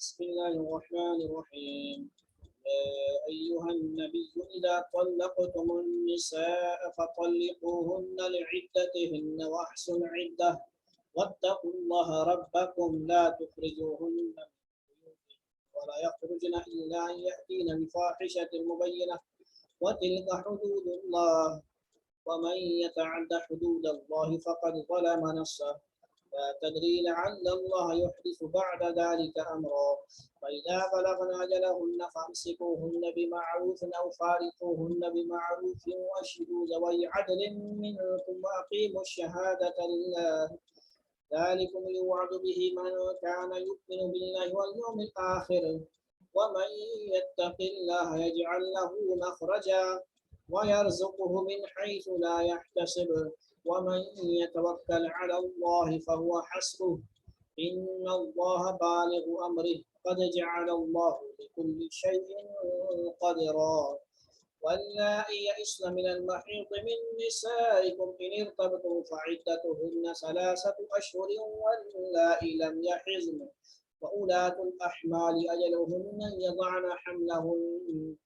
بسم الله الرحمن الرحيم. يا أيها النبي إذا طلقتم النساء فطلقوهن لعدتهن وأحصوا العدة واتقوا الله ربكم لا تخرجوهن من بيوتهن ولا يخرجن إلا أن يأتين بفاحشة مبينة وتلك حدود الله ومن يتعد حدود الله فقد ظلم نفسه لا تدري لعل الله يحدث بعد ذلك أمرا فإذا بلغن أجلهن فامسكوهن بمعروف أو فارقوهن بمعروف واشهدوا ذوي عدل منكم وأقيموا الشهادة لله ذلكم يوعظ به من كان يؤمن بالله واليوم الآخر ومن يتق الله يجعل له مخرجا ويرزقه من حيث لا يحتسب ومن يتوكل على الله فهو حسبه إن الله بالغ أمره قد جعل الله لكل شيء قدرا واللائي يئسن من المحيض من نسائكم إن ارتبتم فعدتهن 3 أشهر واللائي لم يحزن وأولاة الأحمال أجلهن يضعن حملهن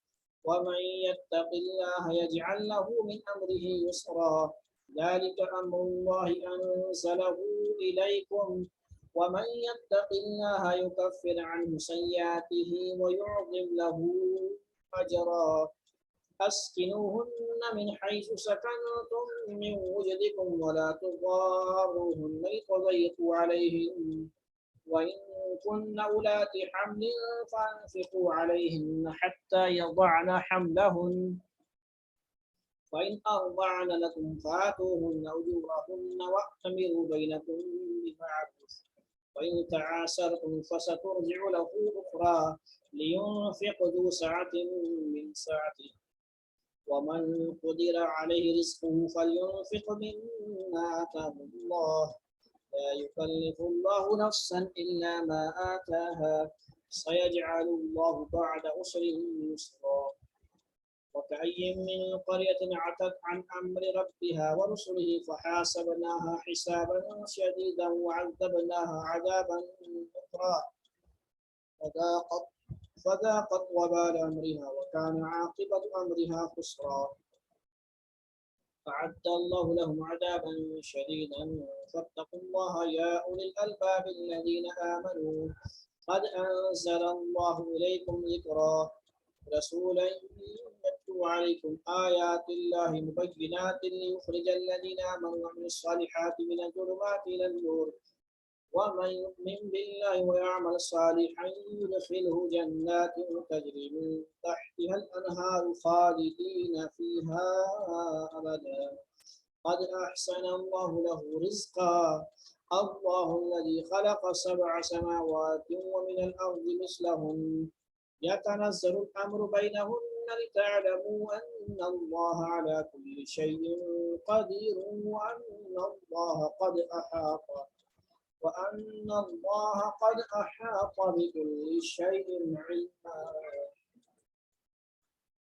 ومن يتق الله يجعل له من أمره يسرا ذلك أمر الله أنزله إليكم ومن يتق الله يكفر عنه سيئاته ويعظم له أجرا أسكنوهن من حيث سكنتم من وجدكم ولا تضاروهن لتضيقوا عليهن وإن كن أولات حمل فأنفقوا عليهن حتى يضعن حملهن فإن أرضعن لكم فآتوهن أجورهن وأتمروا بينكم بمعروف وإن تعاسرتم فسترجع له أخرى لينفق ذو سعة من سعته ومن قدر عليه رزقه فلينفق مما آتاه الله لا يكلف الله نفسا إلا ما آتاها سيجعل الله بعد عسر يسرا وكأي من قرية عتت عن أمر ربها ورسله فحاسبناها حسابا شديدا وعذبناها عذابا نكرا فذاقت وبال أمرها وكان عاقبة أمرها خسرا أعد الله لهم عذابا شديدا فاتقوا الله يا أولي الألباب الذين آمنوا قد أنزل الله إليكم ذكرا رسولا يتلو عليكم آيات الله مبينات ليخرج الذين آمنوا وعملوا الصالحات من الظلمات إلى النور ومن يؤمن بالله ويعمل صالحا يدخله جنات تجري من تحتها الأنهار خالدين فيها أبدا قد أحسن الله له رزقا الله الذي خلق 7 سماوات ومن الأرض مثلهن يتنزل الأمر بينهن لتعلموا أن الله على كل شيء قدير وأن الله قد أحاط بكل شيء علما